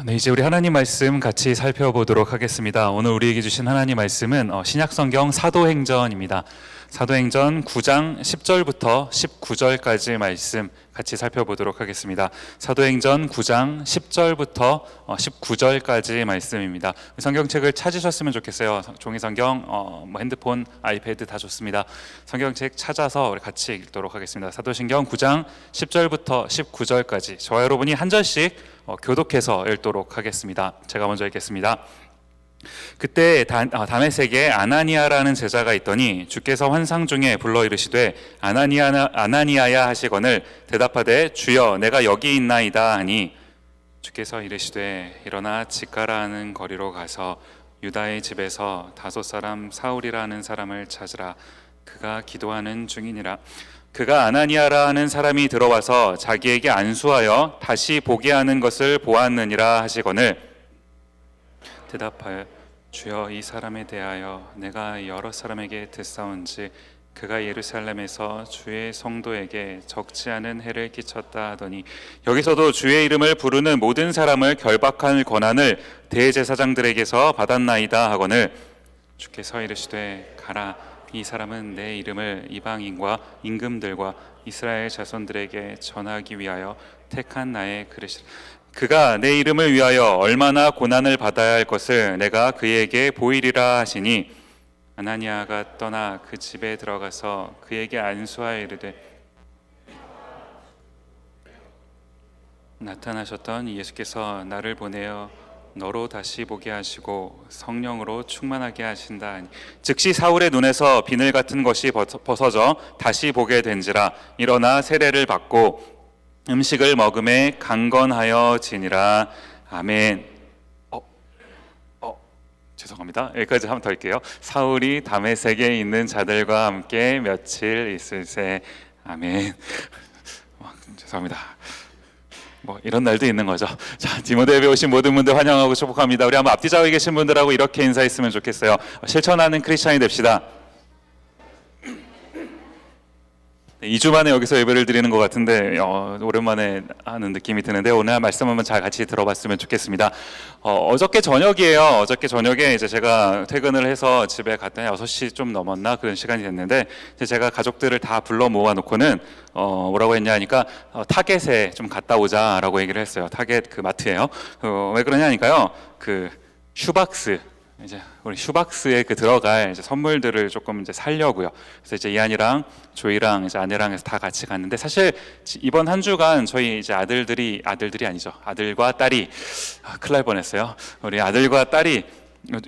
네, 이제 우리 하나님 말씀 같이 살펴보도록 하겠습니다. 오늘 우리에게 주신 하나님 말씀은 신약성경 사도행전입니다. 사도행전 9장 10절부터 19절까지 말씀 같이 살펴보도록 하겠습니다. 사도행전 9장 10절부터 19절까지 말씀입니다. 성경책을 찾으셨으면 좋겠어요. 종이성경, 핸드폰, 아이패드 다 좋습니다. 성경책 찾아서 우리 같이 읽도록 하겠습니다. 사도신경 9장 10절부터 19절까지 저와 여러분이 한 절씩 교독해서 읽도록 하겠습니다. 제가 먼저 읽겠습니다. 그때 다메섹에 아나니아라는 제자가 있더니 주께서 환상 중에 불러 이르시되 아나니아야 하시거늘 대답하되 주여 내가 여기 있나이다 하니 주께서 이르시되 일어나 직가라 하는 거리로 가서 유다의 집에서 다섯 사람 사울이라는 사람을 찾으라. 그가 기도하는 중이니라. 그가 아나니아라 하는 사람이 들어와서 자기에게 안수하여 다시 보게 하는 것을 보았느니라 하시거늘 대답하여 주여 이 사람에 대하여 내가 여러 사람에게 듣사온지 그가 예루살렘에서 주의 성도에게 적지 않은 해를 끼쳤다 하더니 여기서도 주의 이름을 부르는 모든 사람을 결박할 권한을 대제사장들에게서 받았나이다 하거늘 주께서 이르시되 가라. 이 사람은 내 이름을 이방인과 임금들과 이스라엘 자손들에게 전하기 위하여 택한 나의 그릇이라. 그가 내 이름을 위하여 얼마나 고난을 받아야 할 것을 내가 그에게 보이리라 하시니 아나니아가 떠나 그 집에 들어가서 그에게 안수하여 이르되 나타나셨던 예수께서 나를 보내어 너로 다시 보게 하시고 성령으로 충만하게 하신다. 즉시 사울의 눈에서 비늘 같은 것이 벗어져 다시 보게 된지라. 일어나 세례를 받고 음식을 먹음에 강건하여 지니라. 아멘. 죄송합니다. 여기까지 한번 더 할게요. 사울이 다메섹에 있는 자들과 함께 며칠 있을새. 아멘. 죄송합니다. 이런 날도 있는 거죠. 자, 디모데에 오신 모든 분들 환영하고 축복합니다. 우리 한번 앞뒤 좌우에 계신 분들하고 이렇게 인사했으면 좋겠어요. 실천하는 크리스찬이 됩시다. 2주 만에 여기서 예배를 드리는 것 같은데 오랜만에 하는 느낌이 드는데 오늘 말씀 한번 잘 같이 들어봤으면 좋겠습니다. 어저께 저녁이에요. 어저께 저녁에 이제 제가 퇴근을 해서 집에 갔더니 6시 좀 넘었나 그런 시간이 됐는데 이제 제가 가족들을 다 불러 모아놓고는 뭐라고 했냐 하니까 타겟에 좀 갔다 오자라고 얘기를 했어요. 타겟 그 마트예요. 왜 그러냐 하니까요. 그 슈박스 이제 우리 슈박스에 들어갈 이제 선물들을 조금 이제 사려고요. 그래서 이제 이한이랑 조이랑 이제 아내랑 해서 다 같이 갔는데 사실 이번 한 주간 저희 이제 아들들이 아니죠. 아들과 딸이 큰일 날 뻔했어요. 우리 아들과 딸이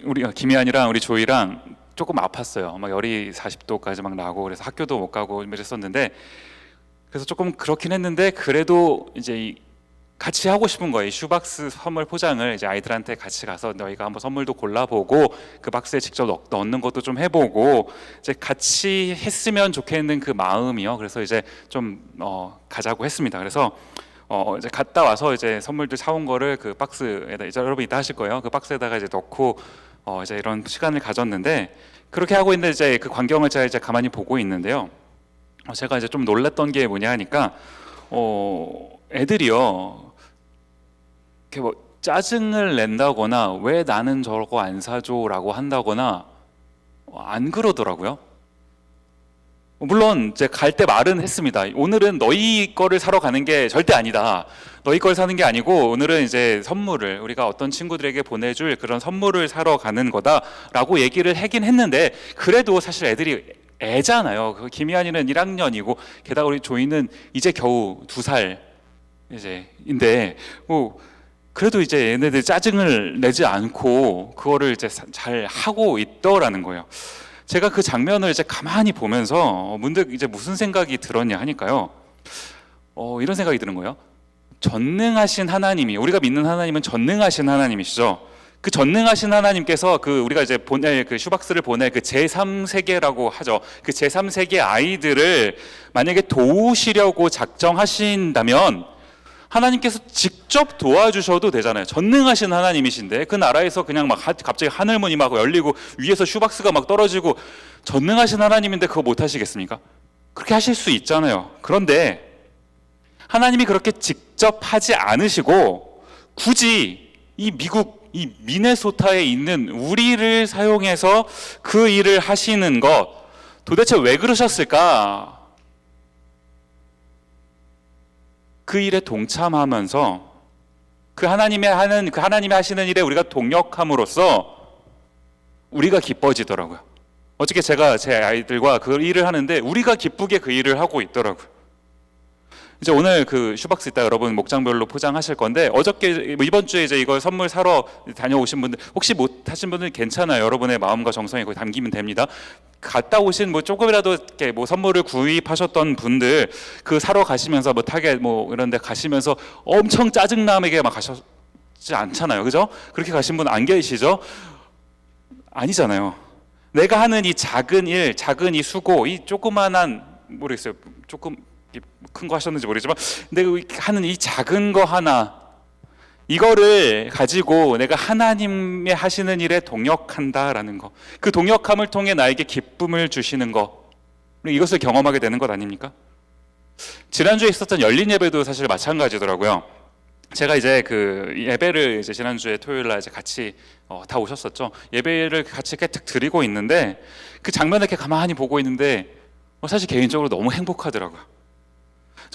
우리 김이한이랑 우리 조이랑 조금 아팠어요. 막 열이 40도까지 막 나고 그래서 학교도 못 가고 이랬었는데 그래서 조금 그렇긴 했는데 그래도 이제 같이 하고 싶은 거예요. 슈박스 선물 포장을 이제 아이들한테 같이 가서 너희가 한번 선물도 골라보고 그 박스에 직접 넣는 것도 좀 해보고 이제 같이 했으면 좋겠는 그 마음이요. 그래서 이제 좀 가자고 했습니다. 그래서 이제 갔다 와서 이제 선물들 사온 거를 그 박스에다 이제 여러분 이따 하실 거예요. 그 박스에다가 이제 넣고 이제 이런 시간을 가졌는데 그렇게 하고 있는데 이제 그 광경을 제가 이제 가만히 보고 있는데요. 제가 이제 좀 놀랐던 게 뭐냐 하니까 애들이요. 이렇게 짜증을 낸다거나 왜 나는 저거 안 사줘라고 한다거나 안 그러더라고요. 물론 이제 갈 때 말은 했습니다. 오늘은 너희 거를 사러 가는 게 절대 아니다. 너희 걸 사는 게 아니고 오늘은 이제 선물을 우리가 어떤 친구들에게 보내줄 그런 선물을 사러 가는 거다라고 얘기를 하긴 했는데 그래도 사실 애들이 애잖아요. 김희안이는 1학년이고 게다가 우리 조이는 이제 겨우 2살 이제인데 그래도 이제 얘네들 짜증을 내지 않고 그거를 이제 잘 하고 있더라는 거예요. 제가 그 장면을 이제 가만히 보면서 문득 이제 무슨 생각이 들었냐 하니까요. 이런 생각이 드는 거예요. 전능하신 하나님이 우리가 믿는 하나님은 전능하신 하나님이시죠. 그 전능하신 하나님께서 우리가 이제 보낼 그 슈박스를 보낼 그 제3세계라고 하죠. 그 제3세계 아이들을 만약에 도우시려고 작정하신다면 하나님께서 직접 도와주셔도 되잖아요. 전능하신 하나님이신데 그 나라에서 그냥 막 갑자기 하늘문이 막 열리고 위에서 슈박스가 막 떨어지고 전능하신 하나님인데 그거 못 하시겠습니까? 그렇게 하실 수 있잖아요. 그런데 하나님이 그렇게 직접 하지 않으시고 굳이 이 미국, 이 미네소타에 있는 우리를 사용해서 그 일을 하시는 것, 도대체 왜 그러셨을까? 그 일에 동참하면서 그 하나님이 하시는 일에 우리가 동역함으로써 우리가 기뻐지더라고요. 어저께 제가 제 아이들과 그 일을 하는데 우리가 기쁘게 그 일을 하고 있더라고요. 이제 오늘 그 슈박스 이따 여러분 목장별로 포장하실 건데, 어저께 이번 주에 이제 이걸 선물 사러 다녀오신 분들, 혹시 못 하신 분들 괜찮아요. 여러분의 마음과 정성이 거기 담기면 됩니다. 갔다 오신 뭐 조금이라도 이렇게 뭐 선물을 구입하셨던 분들, 그 사러 가시면서 뭐 타겟 뭐 이런 데 가시면서 엄청 짜증나게 막 가셨지 않잖아요. 그죠? 그렇게 가신 분 안 계시죠? 아니잖아요. 내가 하는 이 작은 일, 작은 이 수고, 이 조그만한, 모르겠어요. 조금 큰 거 하셨는지 모르지만 내가 하는 이 작은 거 하나, 이거를 가지고 내가 하나님의 하시는 일에 동역한다라는 거, 그 동역함을 통해 나에게 기쁨을 주시는 거, 이것을 경험하게 되는 것 아닙니까? 지난주에 있었던 열린 예배도 사실 마찬가지더라고요. 제가 이제 그 예배를 이제 지난주에 토요일 날 이제 같이 다 오셨었죠. 예배를 같이 깨끗 드리고 있는데 그 장면을 이렇게 가만히 보고 있는데 사실 개인적으로 너무 행복하더라고요.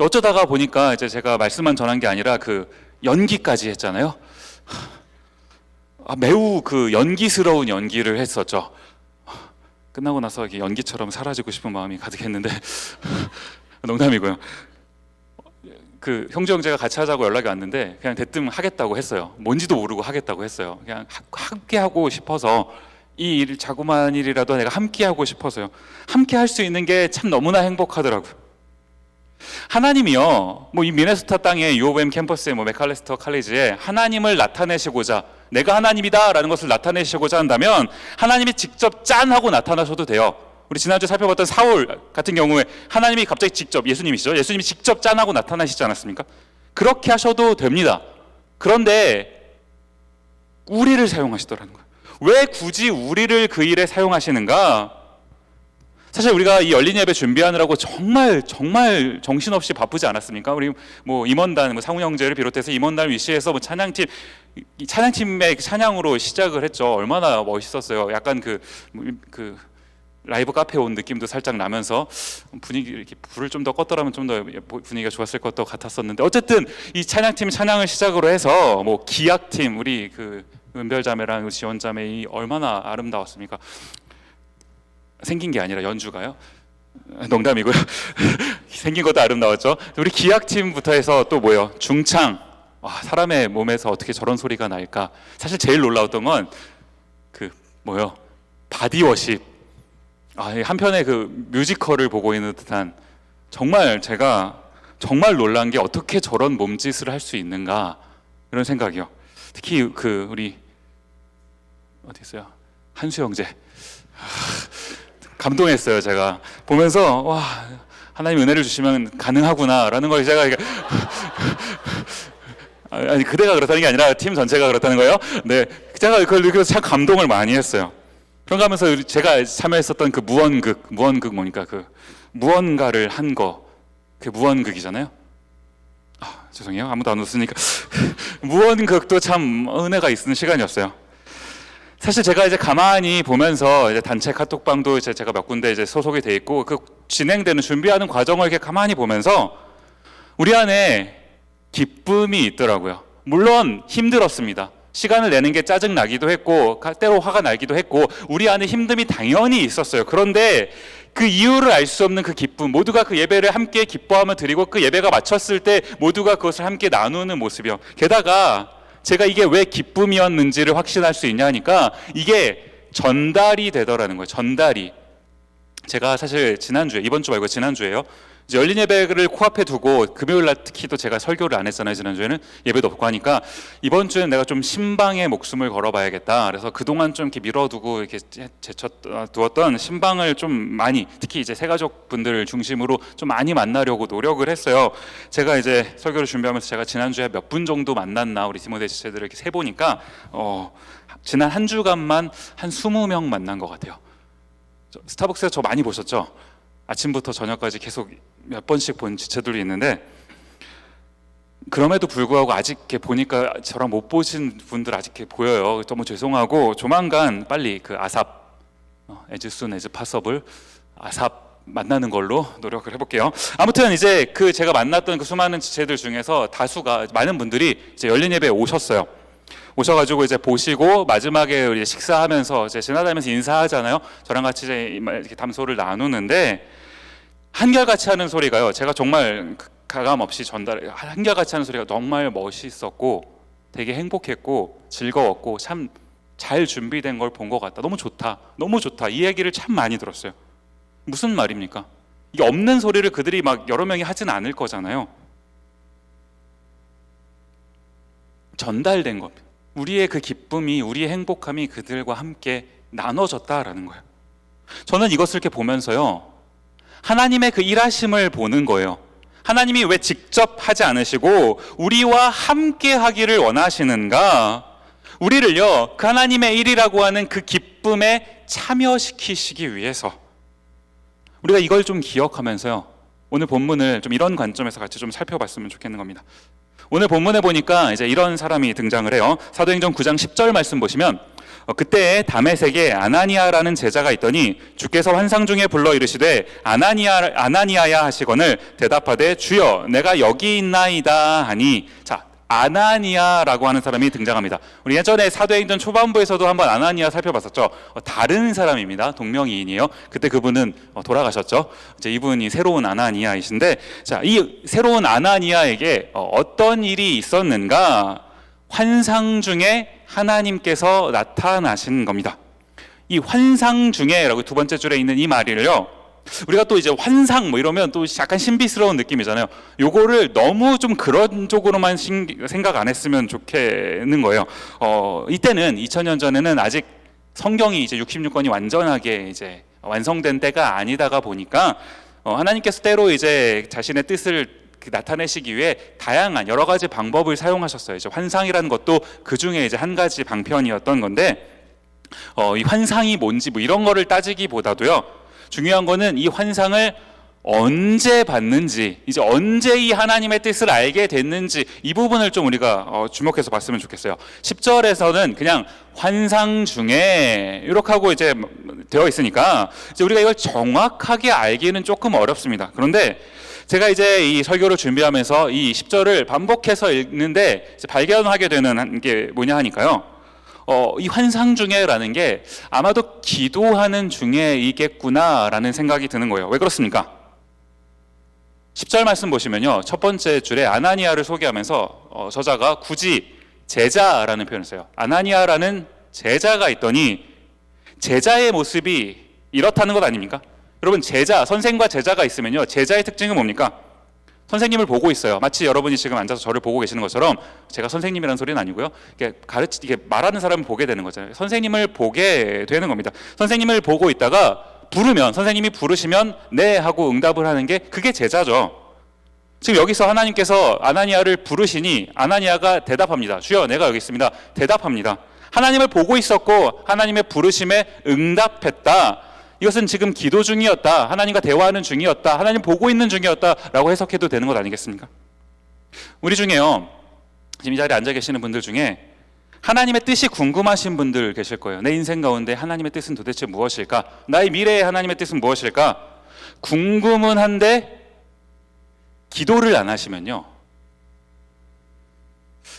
어쩌다가 보니까 이제 제가 말씀만 전한 게 아니라 그 연기까지 했잖아요. 매우 그 연기스러운 연기를 했었죠. 끝나고 나서 이렇게 연기처럼 사라지고 싶은 마음이 가득했는데 농담이고요. 그 형제 형제가 같이 하자고 연락이 왔는데 그냥 대뜸 하겠다고 했어요. 뭔지도 모르고 하겠다고 했어요. 그냥 함께 하고 싶어서, 이 일, 자그마한 일이라도 내가 함께 하고 싶어서요. 함께 할 수 있는 게 참 너무나 행복하더라고요. 하나님이요, 뭐 이 미네소타 땅의 UOM 캠퍼스의 뭐 맥칼레스터 칼리지에 하나님을 나타내시고자, 내가 하나님이다라는 것을 나타내시고자 한다면 하나님이 직접 짠 하고 나타나셔도 돼요. 우리 지난주에 살펴봤던 사울 같은 경우에 하나님이 갑자기 직접, 예수님이시죠? 예수님이 직접 짠하고 나타나시지 않았습니까? 그렇게 하셔도 됩니다. 그런데 우리를 사용하시더라는 거예요. 왜 굳이 우리를 그 일에 사용하시는가? 사실 우리가 이 열린 예배 준비하느라고 정말 정신없이 바쁘지 않았습니까? 우리 뭐 임원단, 뭐 상우 형제를 비롯해서 임원단 위시해서 뭐 찬양팀의 찬양으로 시작을 했죠. 얼마나 멋있었어요. 약간 그 라이브 카페 온 느낌도 살짝 나면서 분위기, 이렇게 불을 좀 더 껐더라면 좀 더 분위기가 좋았을 것도 같았었는데, 어쨌든 이 찬양팀 찬양을 시작으로 해서 뭐 기악팀, 우리 그 은별자매랑 지원자매, 이 얼마나 아름다웠습니까? 생긴 게 아니라 연주가요? 농담이고요. 생긴 것도 아름다웠죠. 우리 기악팀부터 해서 또 뭐예요? 중창. 와, 사람의 몸에서 어떻게 저런 소리가 날까? 사실 제일 놀라웠던 건 그 뭐예요? 바디워십. 한편의 그 뮤지컬을 보고 있는 듯한, 정말 제가 정말 놀란 게 어떻게 저런 몸짓을 할 수 있는가, 이런 생각이요. 특히 그 우리 어디 있어요? 한수 형제. 감동했어요. 제가 보면서 와, 하나님 은혜를 주시면 가능하구나라는 걸 제가 아니 그대가 그렇다는 게 아니라 팀 전체가 그렇다는 거예요. 네, 제가 그걸 느껴서 참 감동을 많이 했어요. 그런가 하면서 제가 참여했었던 그 무언극 뭐니까 그 무언가를 한 거, 그 무언극이잖아요. 죄송해요. 아무도 안 웃으니까. 무언극도 참 은혜가 있는 시간이었어요. 사실 제가 이제 가만히 보면서 이제 단체 카톡방도 이제 제가 몇 군데 이제 소속이 돼 있고, 그 진행되는 준비하는 과정을 이렇게 가만히 보면서 우리 안에 기쁨이 있더라고요. 물론 힘들었습니다. 시간을 내는 게 짜증 나기도 했고, 때로 화가 나기도 했고, 우리 안에 힘듦이 당연히 있었어요. 그런데 그 이유를 알 수 없는 그 기쁨, 모두가 그 예배를 함께 기뻐하며 드리고, 그 예배가 마쳤을 때 모두가 그것을 함께 나누는 모습이요. 게다가 제가 이게 왜 기쁨이었는지를 확신할 수 있냐 하니까 이게 전달이 되더라는 거예요. 전달이. 제가 사실 지난주에, 이번 주 말고 지난주에요, 이제 열린 예배를 코앞에 두고 금요일 날 특히 또 제가 설교를 안 했잖아요. 지난주에는 예배도 없고 하니까 이번 주에는 내가 좀 신방에 목숨을 걸어봐야겠다. 그래서 그동안 좀 이렇게 미뤄두고 이렇게 제쳐두었던 신방을 좀 많이, 특히 이제 새가족 분들을 중심으로 좀 많이 만나려고 노력을 했어요. 제가 이제 설교를 준비하면서 제가 지난주에 몇 분 정도 만났나 우리 디모데 지체들을 이렇게 세 보니까 지난 한 주간만 한 20명 만난 것 같아요. 스타벅스에서 저 많이 보셨죠? 아침부터 저녁까지 계속 몇 번씩 본 지체들이 있는데, 그럼에도 불구하고 아직 이렇게 보니까 저랑 못 보신 분들 아직 이렇게 보여요. 너무 죄송하고 조만간 빨리 그 아삽 as soon as possible 아삽 만나는 걸로 노력을 해볼게요. 아무튼 이제 그 제가 만났던 그 수많은 지체들 중에서 다수가 많은 분들이 이제 열린 예배에 오셨어요. 오셔가지고 이제 보시고 마지막에 이제 식사하면서 이제 지나다니면서 인사하잖아요. 저랑 같이 이제 이렇게 담소를 나누는데 한결같이 하는 소리가요. 제가 정말 가감 없이 한결같이 하는 소리가 정말 멋있었고 되게 행복했고 즐거웠고 참 잘 준비된 걸 본 것 같다. 너무 좋다. 너무 좋다. 이 얘기를 참 많이 들었어요. 무슨 말입니까? 이게 없는 소리를 그들이 막 여러 명이 하진 않을 거잖아요. 전달된 겁니다. 우리의 그 기쁨이, 우리의 행복함이 그들과 함께 나눠졌다라는 거예요. 저는 이것을 이렇게 보면서요, 하나님의 그 일하심을 보는 거예요. 하나님이 왜 직접 하지 않으시고 우리와 함께 하기를 원하시는가? 우리를요, 그 하나님의 일이라고 하는 그 기쁨에 참여시키시기 위해서. 우리가 이걸 좀 기억하면서요, 오늘 본문을 좀 이런 관점에서 같이 좀 살펴봤으면 좋겠는 겁니다. 오늘 본문에 보니까 이제 이런 사람이 등장을 해요. 사도행전 9장 10절 말씀 보시면 그때 다메섹에 아나니아라는 제자가 있더니 주께서 환상 중에 불러 이르시되 아나니아야 하시거늘 대답하되 주여 내가 여기 있나이다 하니, 자, 아나니아라고 하는 사람이 등장합니다. 우리 예전에 사도행전 초반부에서도 한번 아나니아 살펴봤었죠. 다른 사람입니다. 동명이인이에요. 그때 그분은 돌아가셨죠. 이제 이분이 새로운 아나니아이신데, 자, 이 새로운 아나니아에게 어떤 일이 있었는가? 환상 중에 하나님께서 나타나신 겁니다. 이 환상 중에라고 두 번째 줄에 있는 이 말을요, 우리가 또 이제 환상 뭐 이러면 또 약간 신비스러운 느낌이잖아요. 요거를 너무 좀 그런 쪽으로만 생각 안 했으면 좋겠는 거예요. 이때는 2000년 전에는 아직 성경이 이제 66권이 완전하게 이제 완성된 때가 아니다가 보니까 하나님께서 때로 이제 자신의 뜻을 나타내시기 위해 다양한 여러 가지 방법을 사용하셨어요. 이제 환상이라는 것도 그 중에 이제 한 가지 방편이었던 건데, 이 환상이 뭔지 뭐 이런 거를 따지기보다도요, 중요한 거는 이 환상을 언제 봤는지, 이제 언제 이 하나님의 뜻을 알게 됐는지, 이 부분을 좀 우리가 주목해서 봤으면 좋겠어요. 10절에서는 그냥 환상 중에 이렇게 하고 이제 되어 있으니까 이제 우리가 이걸 정확하게 알기는 조금 어렵습니다. 그런데 제가 이제 이 설교를 준비하면서 이 10절을 반복해서 읽는데 이제 발견하게 되는 게 뭐냐 하니까요, 이 환상 중에라는 게 아마도 기도하는 중에이겠구나라는 생각이 드는 거예요. 왜 그렇습니까? 10절 말씀 보시면요, 첫 번째 줄에 아나니아를 소개하면서 저자가 굳이 제자라는 표현을 써요. 아나니아라는 제자가 있더니 제자의 모습이 이렇다는 것 아닙니까? 여러분, 제자, 선생과 제자가 있으면요, 제자의 특징은 뭡니까? 선생님을 보고 있어요. 마치 여러분이 지금 앉아서 저를 보고 계시는 것처럼, 제가 선생님이라는 소리는 아니고요, 이게 말하는 사람을 보게 되는 거잖아요. 선생님을 보게 되는 겁니다. 선생님을 보고 있다가 부르면, 선생님이 부르시면 네 하고 응답을 하는 게 그게 제자죠. 지금 여기서 하나님께서 아나니아를 부르시니 아나니아가 대답합니다. 주여 내가 여기 있습니다. 대답합니다. 하나님을 보고 있었고 하나님의 부르심에 응답했다. 이것은 지금 기도 중이었다, 하나님과 대화하는 중이었다, 하나님 보고 있는 중이었다라고 해석해도 되는 것 아니겠습니까? 우리 중에요, 지금 이 자리에 앉아 계시는 분들 중에 하나님의 뜻이 궁금하신 분들 계실 거예요. 내 인생 가운데 하나님의 뜻은 도대체 무엇일까? 나의 미래의 하나님의 뜻은 무엇일까? 궁금은 한데 기도를 안 하시면요,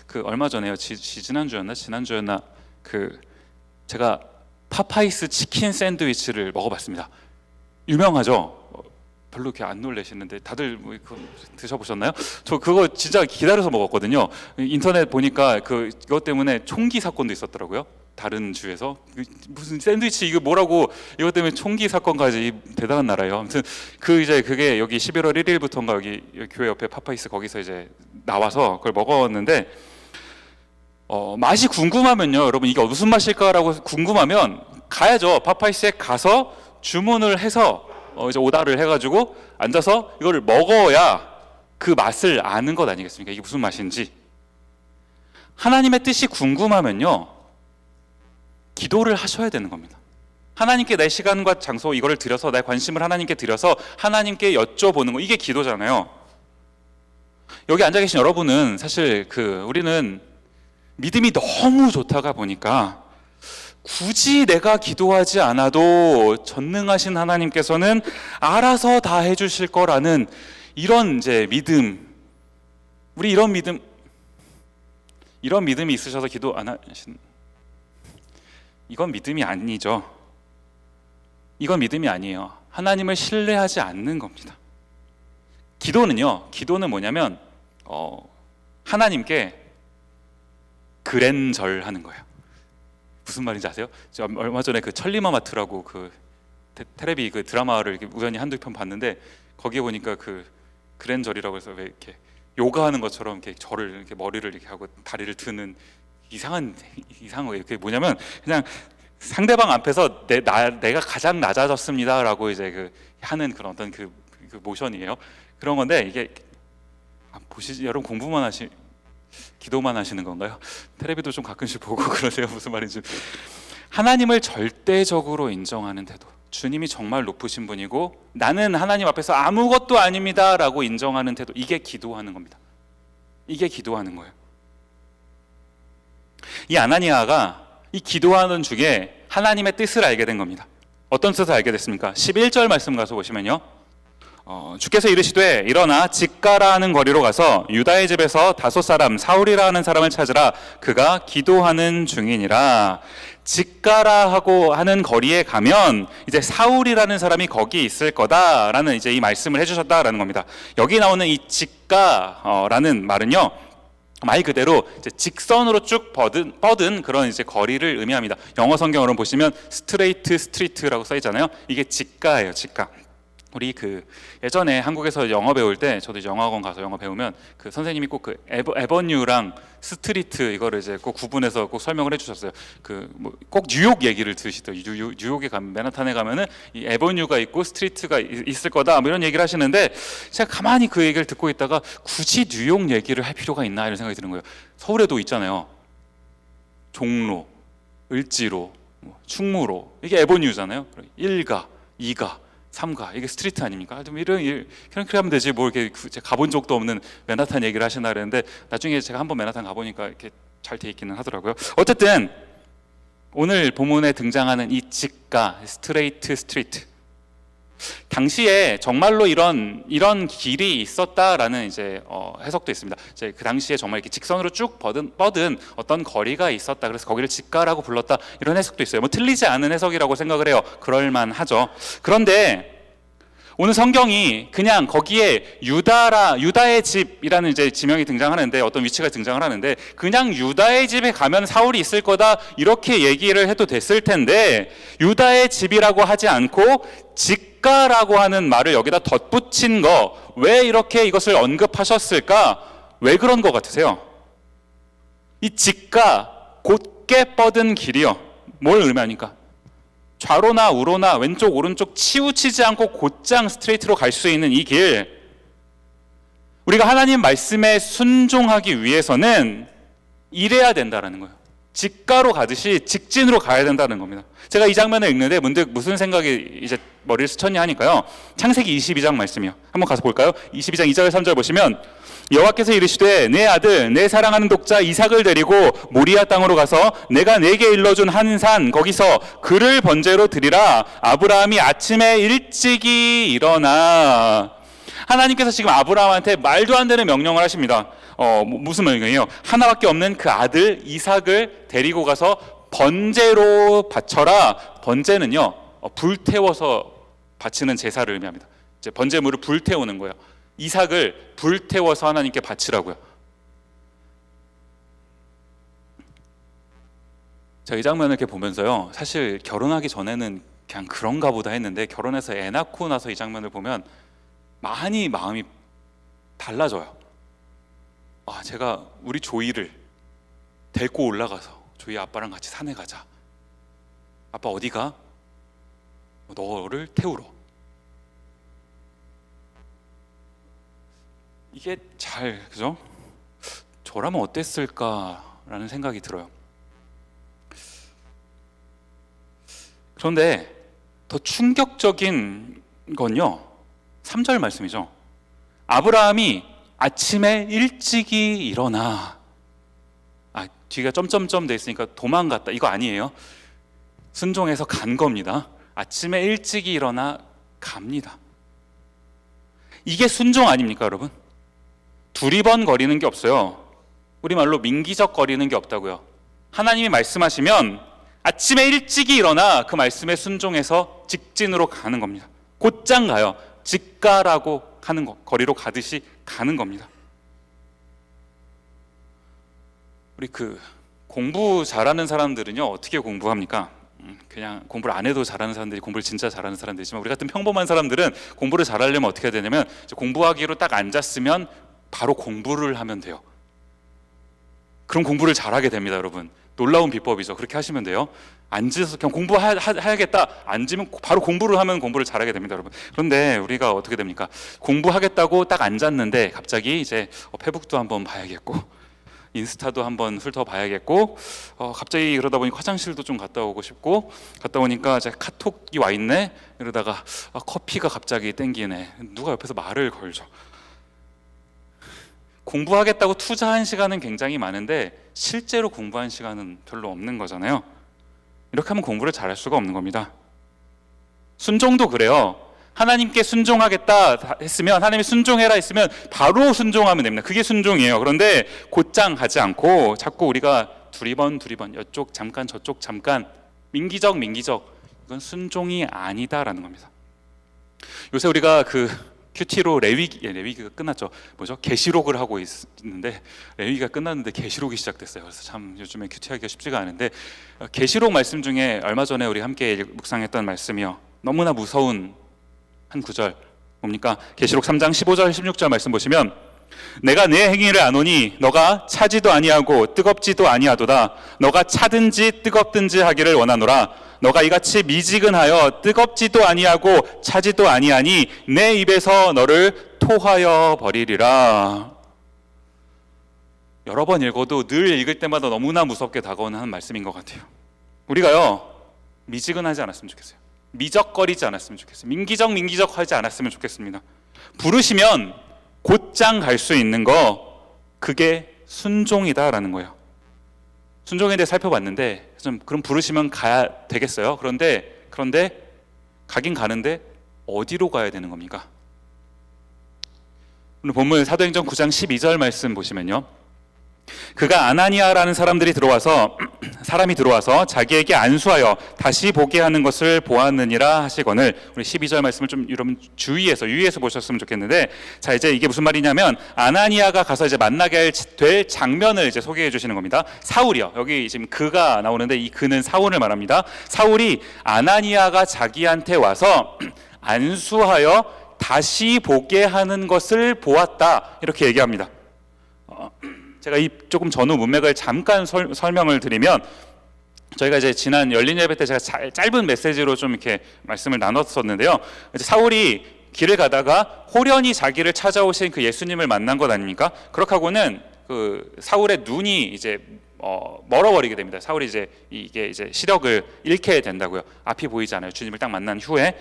그 얼마 전에요, 지난주였나 제가 파파이스 치킨 샌드위치를 먹어봤습니다. 유명하죠? 별로 이렇게 안 놀라시는데 다들 그거 드셔보셨나요? 저 그거 진짜 기다려서 먹었거든요. 인터넷 보니까 그것 때문에 총기 사건도 있었더라고요. 다른 주에서 무슨 샌드위치 이거 뭐라고, 이것 때문에 총기 사건까지. 대단한 나라예요. 아무튼 그게 여기 11월 1일부터인가 여기 교회 옆에 파파이스 거기서 이제 나와서 그걸 먹었는데, 맛이 궁금하면요, 여러분 이게 무슨 맛일까라고 궁금하면 가야죠. 파파이스에 가서 주문을 해서 이제 오다를 해가지고 앉아서 이거를 먹어야 그 맛을 아는 것 아니겠습니까? 이게 무슨 맛인지. 하나님의 뜻이 궁금하면요, 기도를 하셔야 되는 겁니다. 하나님께 내 시간과 장소 이거를 드려서, 나의 관심을 하나님께 드려서 하나님께 여쭤보는 거, 이게 기도잖아요. 여기 앉아 계신 여러분은 사실 우리는 믿음이 너무 좋다가 보니까 굳이 내가 기도하지 않아도 전능하신 하나님께서는 알아서 다 해주실 거라는 이런 이제 믿음, 우리 이런 믿음이 있으셔서 기도 안 하신, 이건 믿음이 아니죠. 이건 믿음이 아니에요. 하나님을 신뢰하지 않는 겁니다. 기도는 뭐냐면 하나님께 그랜절하는 거예요. 무슨 말인지 아세요? 제가 얼마 전에 천리마마트라고 테레비 드라마를 이렇게 우연히 한두 편 봤는데, 거기에 보니까 그랜절이라고 해서 왜 이렇게 요가하는 것처럼 이렇게 절을 이렇게 머리를 이렇게 하고 다리를 드는 이상한 거예요. 그게 뭐냐면 그냥 상대방 앞에서 내가 가장 낮아졌습니다라고 이제 하는 그런 어떤 그 모션이에요. 그런 건데, 이게 보시지, 여러분 기도만 하시는 건가요? 테레비도 좀 가끔씩 보고 그러세요. 무슨 말인지. 하나님을 절대적으로 인정하는 태도, 주님이 정말 높으신 분이고 나는 하나님 앞에서 아무것도 아닙니다 라고 인정하는 태도, 이게 기도하는 겁니다. 이게 기도하는 거예요. 이 아나니아가 이 기도하는 중에 하나님의 뜻을 알게 된 겁니다. 어떤 뜻을 알게 됐습니까? 11절 말씀 가서 보시면요, 주께서 이르시되 일어나 직가라 하는 거리로 가서 유다의 집에서 다소 사람 사울이라 하는 사람을 찾으라. 그가 기도하는 중이니라. 직가라 하고 하는 거리에 가면 이제 사울이라는 사람이 거기 있을 거다라는 이제 이 말씀을 해주셨다라는 겁니다. 여기 나오는 이 직가라는 말은요, 말 그대로 이제 직선으로 쭉 뻗은 그런 이제 거리를 의미합니다. 영어 성경으로 보시면 스트레이트 스트리트라고 써 있잖아요. 이게 직가예요, 직가. 우리 예전에 한국에서 영어 배울 때, 저도 이제 영어학원 가서 영어 배우면 선생님이 꼭 에버뉴랑 스트리트 이거를 이제 꼭 구분해서 꼭 설명을 해주셨어요. 꼭 뉴욕 얘기를 들으시더라고요. 뉴욕에 가면, 맨하탄에 가면은 이 에버뉴가 있고 스트리트가 있을 거다, 뭐 이런 얘기를 하시는데, 제가 가만히 그 얘기를 듣고 있다가 굳이 뉴욕 얘기를 할 필요가 있나 이런 생각이 드는 거예요. 서울에도 있잖아요. 종로, 을지로, 충무로, 이게 에버뉴잖아요. 1가, 2가, 3가, 이게 스트리트 아닙니까? 그렇게 하면 되지, 뭐 이렇게 제가 가본 적도 없는 맨하탄 얘기를 하시나 그랬는데, 나중에 제가 한번 맨하탄 가보니까 이렇게 잘 돼 있기는 하더라고요. 어쨌든 오늘 본문에 등장하는 이 직가, 스트레이트 스트리트, 당시에 정말로 이런 길이 있었다라는 이제 해석도 있습니다. 이제 그 당시에 정말 이렇게 직선으로 쭉 뻗은 어떤 거리가 있었다. 그래서 거기를 직가라고 불렀다. 이런 해석도 있어요. 뭐 틀리지 않은 해석이라고 생각을 해요. 그럴만하죠. 그런데 오늘 성경이 그냥 거기에 유다의 집이라는 이제 지명이 등장하는데, 어떤 위치가 등장을 하는데, 그냥 유다의 집에 가면 사울이 있을 거다 이렇게 얘기를 해도 됐을 텐데, 유다의 집이라고 하지 않고 직가라고 하는 말을 여기다 덧붙인 거, 왜 이렇게 이것을 언급하셨을까? 왜 그런 것 같으세요? 이 직가, 곧게 뻗은 길이요, 뭘 의미하니까? 좌로나 우로나 왼쪽 오른쪽 치우치지 않고 곧장 스트레이트로 갈 수 있는 이 길, 우리가 하나님 말씀에 순종하기 위해서는 이래야 된다라는 거예요. 직가로 가듯이 직진으로 가야 된다는 겁니다. 제가 이 장면을 읽는데 문득 무슨 생각이 이제 머리를 스쳤냐 하니까요, 창세기 22장 말씀이요. 한번 가서 볼까요? 22장 2절 3절 보시면, 여호와께서 이르시되 내 아들 내 사랑하는 독자 이삭을 데리고 모리아 땅으로 가서 내가 내게 일러준 한 산 거기서 그를 번제로 드리라. 아브라함이 아침에 일찍이 일어나. 하나님께서 지금 아브라함한테 말도 안 되는 명령을 하십니다. 무슨 명령이에요? 하나밖에 없는 그 아들 이삭을 데리고 가서 번제로 바쳐라. 번제는요, 불태워서 바치는 제사를 의미합니다. 이제 번제물을 불태우는 거예요. 이삭을 불태워서 하나님께 바치라고요. 제가 이 장면을 이렇게 보면서요, 사실 결혼하기 전에는 그냥 그런가 보다 했는데, 결혼해서 애 낳고 나서 이 장면을 보면 많이 마음이 달라져요. 제가 우리 조이를 데리고 올라가서 조이 아빠랑 같이 산에 가자. 아빠 어디 가? 너를 태우러. 이게 그죠? 저라면 어땠을까라는 생각이 들어요. 그런데 더 충격적인 건요, 3절 말씀이죠. 아브라함이 아침에 일찍이 일어나. 뒤가 점점점 돼 있으니까 도망갔다, 이거 아니에요. 순종해서 간 겁니다. 아침에 일찍이 일어나 갑니다. 이게 순종 아닙니까, 여러분? 두리번거리는 게 없어요. 우리말로 민기적거리는 게 없다고요. 하나님이 말씀하시면 아침에 일찍이 일어나 그 말씀에 순종해서 직진으로 가는 겁니다. 곧장 가요. 직가라고 하는 거, 거리로 가듯이 가는 겁니다. 우리 공부 잘하는 사람들은요, 어떻게 공부합니까? 그냥 공부를 안 해도 잘하는 사람들이 공부를 진짜 잘하는 사람들이지만, 우리 같은 평범한 사람들은 공부를 잘하려면 어떻게 해야 되냐면, 공부하기로 딱 앉았으면 바로 공부를 하면 돼요. 그럼 공부를 잘하게 됩니다, 여러분. 놀라운 비법이죠. 그렇게 하시면 돼요. 앉아서 그냥 공부해야겠다, 앉으면 바로 공부를 하면 공부를 잘하게 됩니다, 여러분. 그런데 우리가 어떻게 됩니까? 공부하겠다고 딱 앉았는데 갑자기 이제 페북도 한번 봐야겠고, 인스타도 한번 훑어봐야겠고, 갑자기 그러다 보니까 화장실도 좀 갔다 오고 싶고, 갔다 오니까 이제 카톡이 와 있네. 이러다가 커피가 갑자기 땡기네. 누가 옆에서 말을 걸죠. 공부하겠다고 투자한 시간은 굉장히 많은데 실제로 공부한 시간은 별로 없는 거잖아요. 이렇게 하면 공부를 잘할 수가 없는 겁니다. 순종도 그래요. 하나님께 순종하겠다 했으면, 하나님이 순종해라 했으면 바로 순종하면 됩니다. 그게 순종이에요. 그런데 곧장 가지 않고 자꾸 우리가 두리번 이쪽 잠깐 저쪽 잠깐, 민기적 이건 순종이 아니다라는 겁니다. 요새 우리가 큐티로 레위기가 끝났죠. 계시록을 하고 있는데, 레위기가 끝났는데 계시록이 시작됐어요. 그래서 참 요즘에 큐티하기가 쉽지가 않은데, 계시록 말씀 중에 얼마 전에 우리 함께 묵상했던 말씀이요, 너무나 무서운 한 구절 뭡니까? 계시록 3장 15절 16절 말씀 보시면, 내가 내 행위를 아노니 너가 차지도 아니하고 뜨겁지도 아니하도다. 너가 차든지 뜨겁든지 하기를 원하노라. 너가 이같이 미지근하여 뜨겁지도 아니하고 차지도 아니하니 내 입에서 너를 토하여 버리리라. 여러 번 읽어도 늘 읽을 때마다 너무나 무섭게 다가오는 한 말씀인 것 같아요. 우리가요, 미지근하지 않았으면 좋겠어요. 미적거리지 않았으면 좋겠어요. 민기적 하지 않았으면 좋겠습니다. 부르시면 곧장 갈 수 있는 거, 그게 순종이다라는 거예요. 순종에 대해 살펴봤는데, 그럼 부르시면 가야 되겠어요? 그런데 가긴 가는데 어디로 가야 되는 겁니까? 오늘 본문 사도행전 9장 12절 말씀 보시면요, 그가 아나니아라는 사람이 들어와서 자기에게 안수하여 다시 보게 하는 것을 보았느니라 하시거늘. 우리 12절 말씀을 좀 여러분 유의해서 보셨으면 좋겠는데, 자, 이제 이게 무슨 말이냐면, 아나니아가 가서 이제 만나게 될 장면을 이제 소개해 주시는 겁니다. 사울이요, 여기 지금 그가 나오는데 이 그는 사울을 말합니다. 사울이 아나니아가 자기한테 와서 안수하여 다시 보게 하는 것을 보았다, 이렇게 얘기합니다. 제가 이 조금 전후 문맥을 잠깐 설명을 드리면, 저희가 이제 지난 열린 예배 때 제가 짧은 메시지로 좀 이렇게 말씀을 나눴었는데요. 이제 사울이 길을 가다가 호련히 자기를 찾아오신 그 예수님을 만난 것 아닙니까? 그렇게 하고는 사울의 눈이 이제 멀어버리게 됩니다. 사울이 이게 시력을 잃게 된다고요. 앞이 보이지 않아요. 주님을 딱 만난 후에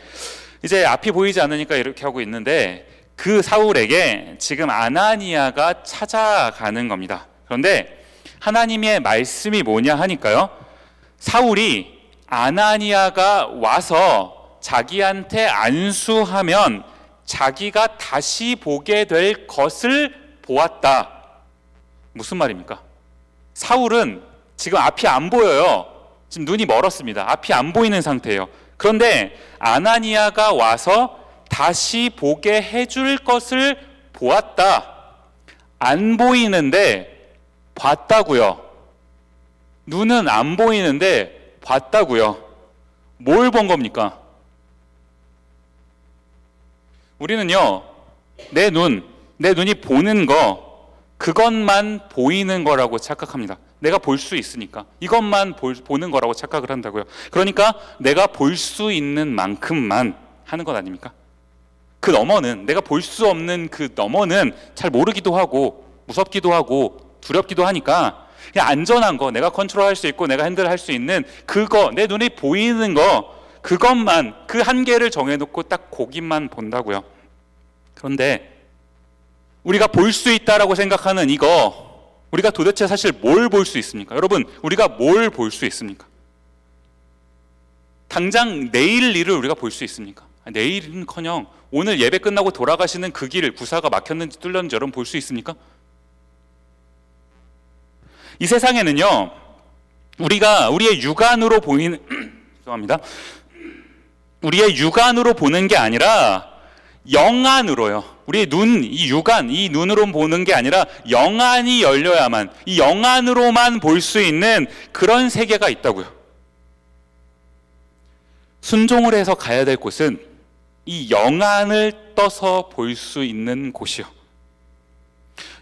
이제 앞이 보이지 않으니까 이렇게 하고 있는데, 그 사울에게 지금 아나니아가 찾아가는 겁니다. 그런데 하나님의 말씀이 뭐냐 하니까요, 사울이 아나니아가 와서 자기한테 안수하면 자기가 다시 보게 될 것을 보았다. 무슨 말입니까? 사울은 지금 앞이 안 보여요. 지금 눈이 멀었습니다. 앞이 안 보이는 상태예요. 그런데 아나니아가 와서 다시 보게 해줄 것을 보았다. 안 보이는데 봤다고요. 눈은 안 보이는데 봤다고요. 뭘 본 겁니까? 우리는요, 내 눈이 보는 거, 그것만 보이는 거라고 착각합니다. 내가 볼 수 있으니까 이것만 보는 거라고 착각을 한다고요. 그러니까 내가 볼 수 있는 만큼만 하는 것 아닙니까? 그 너머는, 내가 볼 수 없는 그 너머는 잘 모르기도 하고 무섭기도 하고 두렵기도 하니까, 그냥 안전한 거, 내가 컨트롤할 수 있고 내가 핸들할 수 있는 그거, 내 눈에 보이는 거, 그것만, 그 한계를 정해놓고 딱 거기만 본다고요. 그런데 우리가 볼 수 있다라고 생각하는 이거, 우리가 도대체 사실 뭘 볼 수 있습니까? 여러분, 우리가 뭘 볼 수 있습니까? 당장 내일 일을 우리가 볼 수 있습니까? 내일은커녕 오늘 예배 끝나고 돌아가시는 그 길, 구사가 막혔는지 뚫렸는지 여러분 볼 수 있습니까? 이 세상에는요, 우리가 우리의 육안으로 보이는 죄송합니다. 우리의 육안으로 보는 게 아니라 영안으로요. 우리의 눈, 이 육안, 이 눈으로 보는 게 아니라 영안이 열려야만, 이 영안으로만 볼 수 있는 그런 세계가 있다고요. 순종을 해서 가야 될 곳은 이 영안을 떠서 볼 수 있는 곳이요.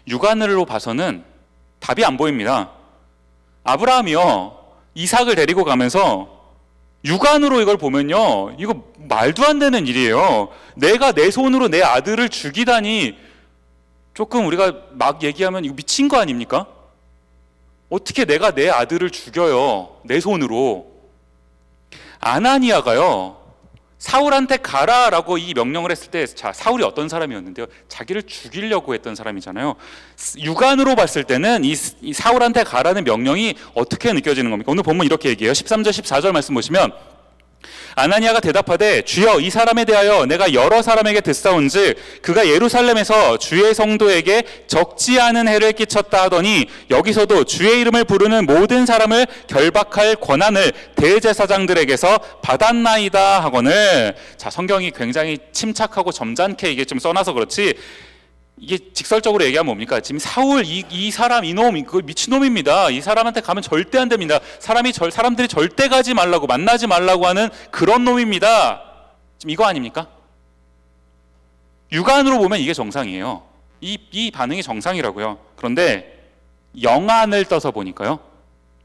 육안으로 봐서는 답이 안 보입니다. 아브라함이요, 이삭을 데리고 가면서 육안으로 이걸 보면요, 이거 말도 안 되는 일이에요. 내가 내 손으로 내 아들을 죽이다니, 조금 우리가 막 얘기하면 이거 미친 거 아닙니까? 어떻게 내가 내 아들을 죽여요, 내 손으로. 아나니아가요, 사울한테 가라라고 이 명령을 했을 때, 자, 사울이 어떤 사람이었는데요? 자기를 죽이려고 했던 사람이잖아요. 육안으로 봤을 때는 이 사울한테 가라는 명령이 어떻게 느껴지는 겁니까? 오늘 본문 이렇게 얘기해요. 13절 14절 말씀 보시면, 아나니아가 대답하되 주여, 이 사람에 대하여 내가 여러 사람에게 듣사온즉 그가 예루살렘에서 주의 성도에게 적지 않은 해를 끼쳤다 하더니 여기서도 주의 이름을 부르는 모든 사람을 결박할 권한을 대제사장들에게서 받았나이다 하거늘. 자, 성경이 굉장히 침착하고 점잖게 이게 좀 써놔서 그렇지, 이게 직설적으로 얘기하면 뭡니까? 지금 사울 이 사람, 이놈, 그 미친놈입니다. 이 사람한테 가면 절대 안 됩니다. 사람들이 절대 가지 말라고, 만나지 말라고 하는 그런 놈입니다. 지금 이거 아닙니까? 육안으로 보면 이게 정상이에요. 이 반응이 정상이라고요. 그런데 영안을 떠서 보니까요,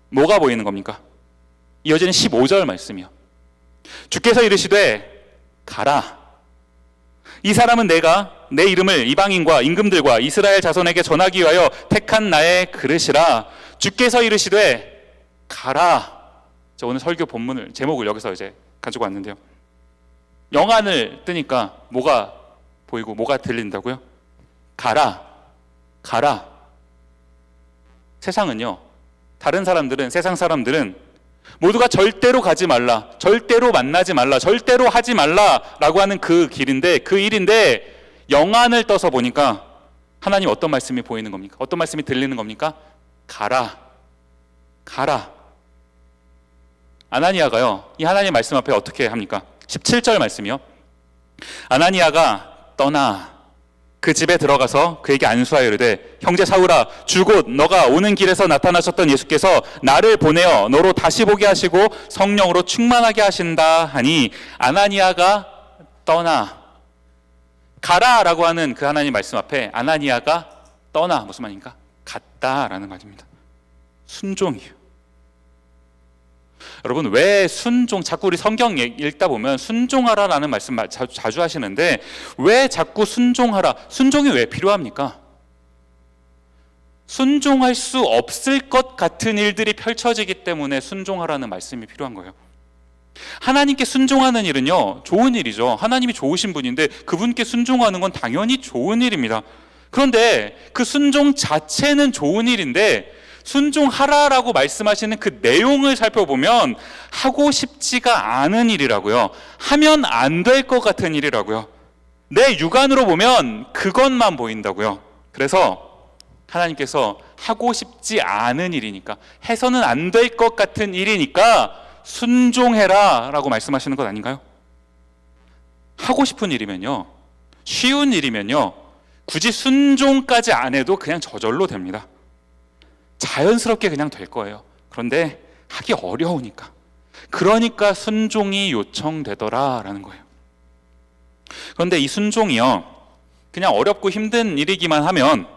뭐가 보이는 겁니까? 이어지는 15절 말씀이요. 주께서 이르시되 가라. 이 사람은 내가 내 이름을 이방인과 임금들과 이스라엘 자손에게 전하기 위하여 택한 나의 그릇이라. 주께서 이르시되 가라. 저 오늘 설교 본문을, 제목을 여기서 이제 가지고 왔는데요, 영안을 뜨니까 뭐가 보이고 뭐가 들린다고요? 가라, 가라. 세상은요, 다른 사람들은, 세상 사람들은 모두가 절대로 가지 말라, 절대로 만나지 말라, 절대로 하지 말라라고 하는 그 길인데, 그 일인데, 영안을 떠서 보니까 하나님 어떤 말씀이 보이는 겁니까? 어떤 말씀이 들리는 겁니까? 가라, 가라. 아나니아가요, 이 하나님 말씀 앞에 어떻게 합니까? 17절 말씀이요. 아나니아가 떠나 그 집에 들어가서 그에게 안수하여 이르되 형제 사울아, 주곧 너가 오는 길에서 나타나셨던 예수께서 나를 보내어 너로 다시 보게 하시고 성령으로 충만하게 하신다 하니, 아나니아가 떠나, 가라라고 하는 그 하나님 말씀 앞에 아나니아가 떠나, 무슨 말입니까? 갔다라는 말입니다. 순종이에요. 여러분, 왜 순종, 자꾸 우리 성경 읽다 보면 순종하라라는 말씀 자주 하시는데, 왜 자꾸 순종하라, 순종이 왜 필요합니까? 순종할 수 없을 것 같은 일들이 펼쳐지기 때문에 순종하라는 말씀이 필요한 거예요. 하나님께 순종하는 일은요, 좋은 일이죠. 하나님이 좋으신 분인데 그분께 순종하는 건 당연히 좋은 일입니다. 그런데 그 순종 자체는 좋은 일인데, 순종하라라고 말씀하시는 그 내용을 살펴보면 하고 싶지가 않은 일이라고요. 하면 안 될 것 같은 일이라고요. 내 육안으로 보면 그것만 보인다고요. 그래서 하나님께서 하고 싶지 않은 일이니까, 해서는 안 될 것 같은 일이니까 순종해라 라고 말씀하시는 것 아닌가요? 하고 싶은 일이면요, 쉬운 일이면요, 굳이 순종까지 안 해도 그냥 저절로 됩니다. 자연스럽게 그냥 될 거예요. 그런데 하기 어려우니까, 그러니까 순종이 요청되더라라는 거예요. 그런데 이 순종이요, 그냥 어렵고 힘든 일이기만 하면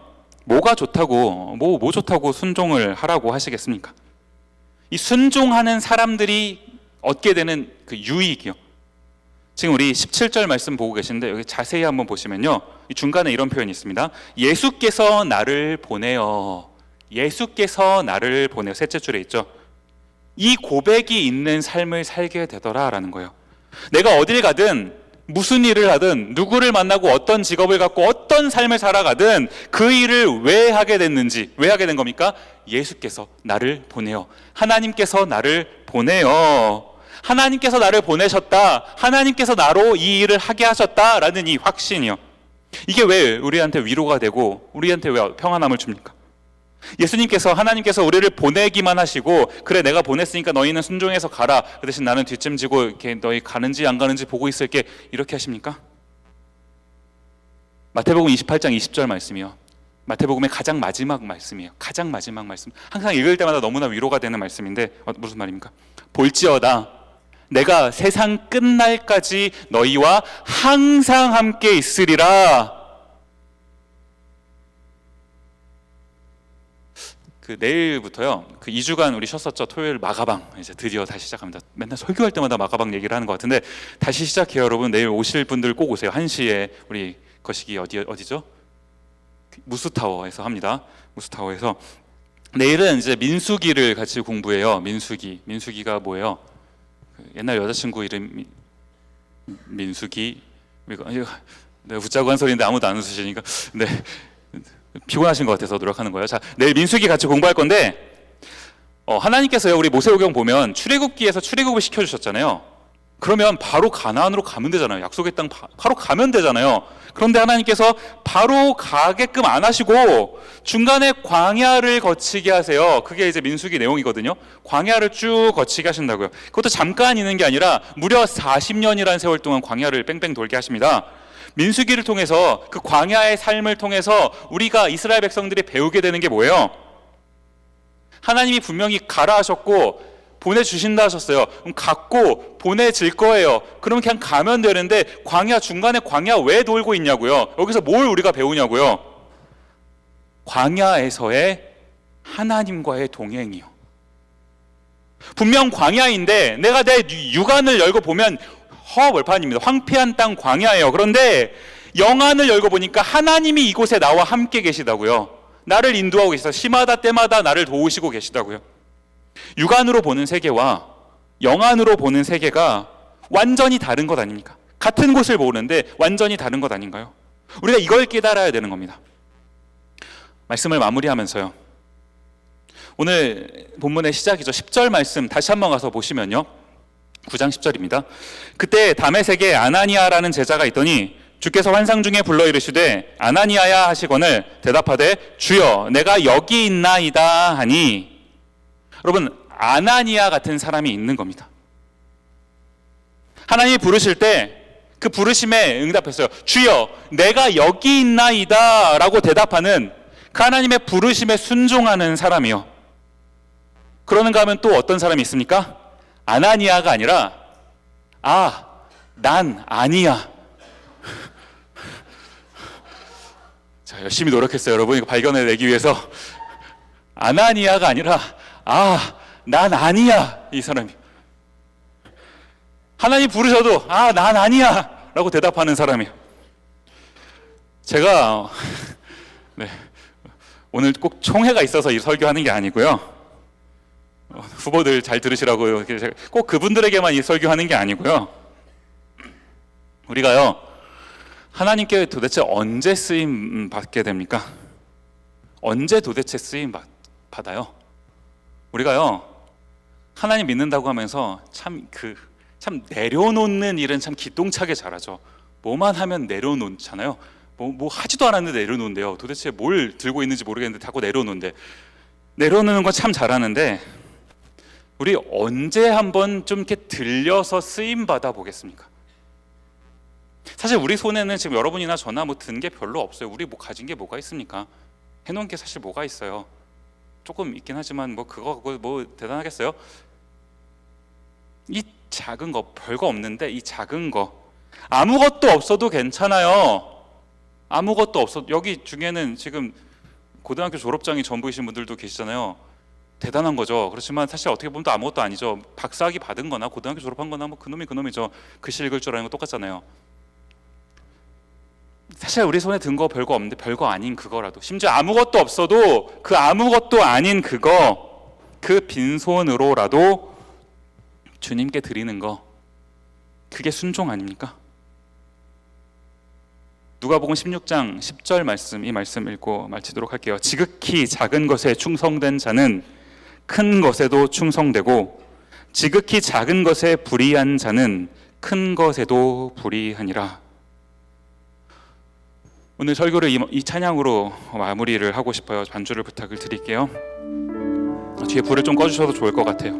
뭐가 좋다고, 뭐 좋다고 순종을 하라고 하시겠습니까? 이 순종하는 사람들이 얻게 되는 그 유익이요, 지금 우리 17절 말씀 보고 계신데 여기 자세히 한번 보시면요, 이 중간에 이런 표현이 있습니다. 예수께서 나를 보내어, 예수께서 나를 보내어, 셋째 줄에 있죠. 이 고백이 있는 삶을 살게 되더라라는 거예요. 내가 어딜 가든 무슨 일을 하든 누구를 만나고 어떤 직업을 갖고 어떤 삶을 살아가든 그 일을 왜 하게 됐는지, 왜 하게 된 겁니까? 예수께서 나를 보내요. 하나님께서 나를 보내요. 하나님께서 나를 보내셨다. 하나님께서 나로 이 일을 하게 하셨다라는 이 확신이요. 이게 왜 우리한테 위로가 되고 우리한테 왜 평안함을 줍니까? 예수님께서, 하나님께서 우리를 보내기만 하시고, 그래 내가 보냈으니까 너희는 순종해서 가라, 그 대신 나는 뒷짐지고 이렇게 너희 가는지 안 가는지 보고 있을게, 이렇게 하십니까? 마태복음 28장 20절 말씀이요, 마태복음의 가장 마지막 말씀이에요. 가장 마지막 말씀, 항상 읽을 때마다 너무나 위로가 되는 말씀인데 무슨 말입니까? 볼지어다 내가 세상 끝날까지 너희와 항상 함께 있으리라. 그 내일부터요, 그 2주간 우리 쉬었었죠. 토요일 마가방 이제 드디어 다시 시작합니다. 맨날 설교할 때마다 마가방 얘기를 하는 것 같은데 다시 시작해요. 여러분 내일 오실 분들 꼭 오세요. 1시에 우리 거시기 어디죠? 무스타워에서 합니다. 무스타워에서. 내일은 이제 민수기를 같이 공부해요. 민수기가 뭐예요? 그 옛날 여자친구 이름 민수기. 이거 네, 웃자고 한 소리인데 아무도 안 웃으시니까 네, 피곤하신 것 같아서 노력하는 거예요. 자, 내일 민수기 같이 공부할 건데 하나님께서요, 우리 모세오경 보면 출애굽기에서 출애굽을 시켜주셨잖아요. 그러면 바로 가나안으로 가면 되잖아요. 약속의 땅 바로 가면 되잖아요. 그런데 하나님께서 바로 가게끔 안 하시고 중간에 광야를 거치게 하세요. 그게 이제 민수기 내용이거든요. 광야를 쭉 거치게 하신다고요. 그것도 잠깐 있는 게 아니라 무려 40년이라는 세월 동안 광야를 뺑뺑 돌게 하십니다. 민수기를 통해서, 그 광야의 삶을 통해서 우리가, 이스라엘 백성들이 배우게 되는 게 뭐예요? 하나님이 분명히 가라 하셨고 보내주신다 하셨어요. 그럼 갔고 보내질 거예요. 그러면 그냥 가면 되는데 광야, 중간에 광야 왜 돌고 있냐고요? 여기서 뭘 우리가 배우냐고요? 광야에서의 하나님과의 동행이요. 분명 광야인데 내가 내 육안을 열고 보면 허벌판입니다. 황폐한 땅 광야예요. 그런데 영안을 열고 보니까 하나님이 이곳에 나와 함께 계시다고요. 나를 인도하고 계시다. 시마다 때마다 나를 도우시고 계시다고요. 육안으로 보는 세계와 영안으로 보는 세계가 완전히 다른 것 아닙니까? 같은 곳을 보는데 완전히 다른 것 아닌가요? 우리가 이걸 깨달아야 되는 겁니다. 말씀을 마무리하면서요, 오늘 본문의 시작이죠. 10절 말씀 다시 한번 가서 보시면요, 9장 10절입니다. 그때 다메섹에 아나니아라는 제자가 있더니 주께서 환상 중에 불러 이르시되 아나니아야 하시거늘 대답하되 주여 내가 여기 있나이다 하니. 여러분, 아나니아 같은 사람이 있는 겁니다. 하나님이 부르실 때 그 부르심에 응답했어요. 주여 내가 여기 있나이다 라고 대답하는, 그 하나님의 부르심에 순종하는 사람이요. 그러는가 하면 또 어떤 사람이 있습니까? 아나니아가 아니라 난 아니야. 자, 열심히 노력했어요. 여러분 이거 발견해내기 위해서. 아나니아가 아니라 난 아니야. 이 사람이 하나님 부르셔도 난 아니야 라고 대답하는 사람이에요. 제가 오늘 꼭 총회가 있어서 이 설교하는 게 아니고요, 후보들 잘 들으시라고요, 꼭 그분들에게만 이 설교하는 게 아니고요, 우리가요 하나님께 도대체 언제 쓰임 받게 됩니까? 언제 도대체 쓰임 받아요? 우리가요 하나님 믿는다고 하면서 참 내려놓는 일은 참 기똥차게 잘하죠. 뭐만 하면 내려놓잖아요. 뭐 하지도 않았는데 내려놓는데요. 도대체 뭘 들고 있는지 모르겠는데 자꾸 내려놓는데, 내려놓는 건 참 잘하는데 우리 언제 한번 좀 이렇게 들려서 쓰임 받아 보겠습니까? 사실 우리 손에는 지금 여러분이나 저나 든 게 별로 없어요. 우리 가진 게 뭐가 있습니까? 해놓은 게 사실 뭐가 있어요? 조금 있긴 하지만 그거 대단하겠어요? 이 작은 거, 별거 없는데 이 작은 거, 아무것도 없어도 괜찮아요. 아무것도 없어도. 여기 중에는 지금 고등학교 졸업장이 전부이신 분들도 계시잖아요. 대단한 거죠. 그렇지만 사실 어떻게 보면 또 아무것도 아니죠. 박사학위 받은 거나 고등학교 졸업한 거나 그놈이죠. 글씨 읽을 줄 아는 거 똑같잖아요. 사실 우리 손에 든 거 별거 없는데 별거 아닌 그거라도, 심지어 아무것도 없어도 그 아무것도 아닌 그거, 그 빈손으로라도 주님께 드리는 거, 그게 순종 아닙니까? 누가복음 16장 10절 말씀, 이 말씀 읽고 마치도록 할게요. 지극히 작은 것에 충성된 자는 큰 것에도 충성되고 지극히 작은 것에 불의한 자는 큰 것에도 불의하니라. 오늘 설교를 이 찬양으로 마무리를 하고 싶어요. 반주를 부탁을 드릴게요. 뒤에 불을 좀 꺼주셔도 좋을 것 같아요.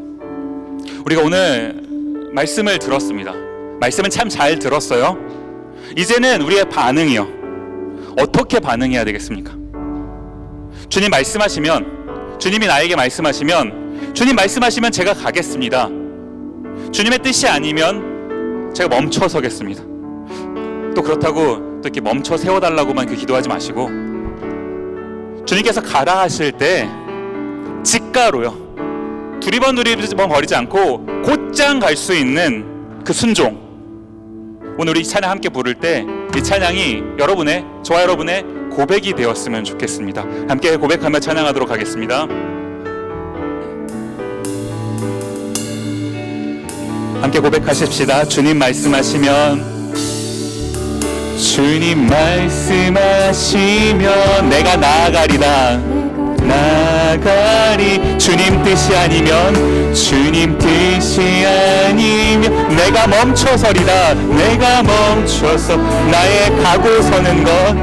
우리가 오늘 말씀을 들었습니다. 말씀은 참 잘 들었어요. 이제는 우리의 반응이요. 어떻게 반응해야 되겠습니까? 주님 말씀하시면, 주님이 나에게 말씀하시면, 주님 말씀하시면 제가 가겠습니다. 주님의 뜻이 아니면 제가 멈춰 서겠습니다. 또 그렇다고 또 이렇게 멈춰 세워달라고만 기도하지 마시고, 주님께서 가라 하실 때 직가로요, 두리번 버리지 않고 곧장 갈 수 있는 그 순종. 오늘 우리 찬양 함께 부를 때 이 찬양이 여러분의, 저와 여러분의 고백이 되었으면 좋겠습니다. 함께 고백하며 찬양하도록 하겠습니다. 함께 고백하십시다. 주님 말씀하시면, 주님 말씀하시면 내가 나아가리다. 나아가리. 주님 뜻이 아니면, 주님 뜻이 아니면 내가 멈춰서리다. 내가 멈춰서 나의 가고 서는 것,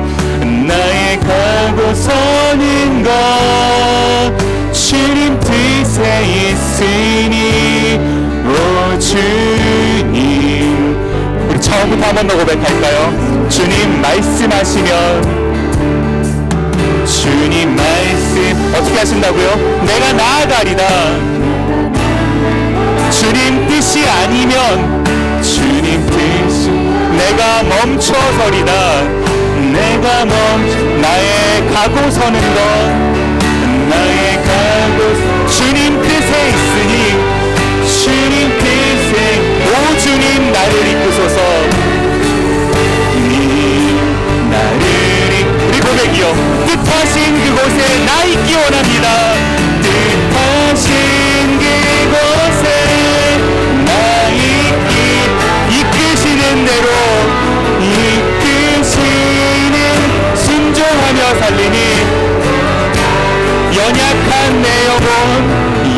나의 가고 서는 것 주님 뜻에 있으니. 오 주님. 우리 처음부터 한 번 더 고백할까요? 주님 말씀하시면, 주님 말씀 어떻게 하신다고요? 내가 나아가리다. 주님 뜻이 아니면, 주님 뜻이 내가 멈춰서리다. 내가 나의 가고 서는 것, 나의 가고 주님 뜻에 있으니. 주님 뜻에, 오 주님 나를 이끄소서. 나를 우리 고백이요. 뜻하신 그곳에 나 있기 원합니다. 뜻하신 그곳에 나 있기, 이끄시는 대로 이끄시는 순종하며 살리니. 연약한 내 영혼,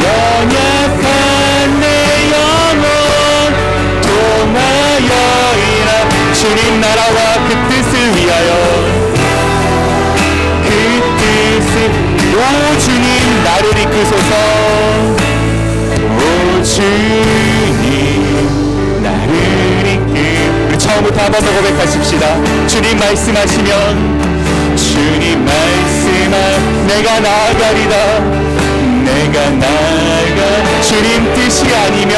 연약한 내 영혼 통하여이라. 주님 나라와 그 뜻을 위하여, 그 뜻을, 오 주님 나를 이끄소서. 오 주님 나를 이끌. 우리 처음부터 한 번 더 고백하십시다. 주님 말씀하시면, 주님 말씀하 내가 나아가리다. 내가 나아가. 주님 뜻이 아니면,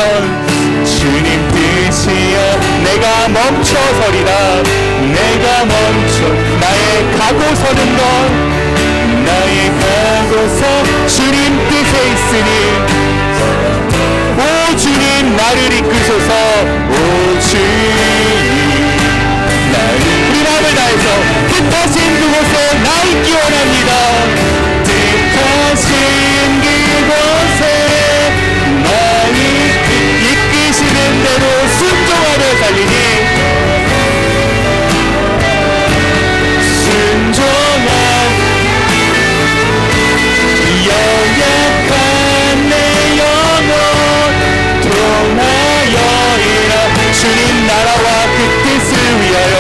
주님 뜻이야 내가 멈춰서리다. 내가 멈춰 나의 가고 서는 것, 나의 가고서 주님 뜻에 있으니. 오 주님 나를 이끄소서. 오 주님 나를. 우리 마음을 다해서 뜻하신 그곳에 나 있기 원합니다. 뜻하신 그곳에 나 이끄시는 대로 순종하며 살리니. 순종한 연약한 내 영혼 통하여이라. 주님 나라와 그 뜻을 위하여.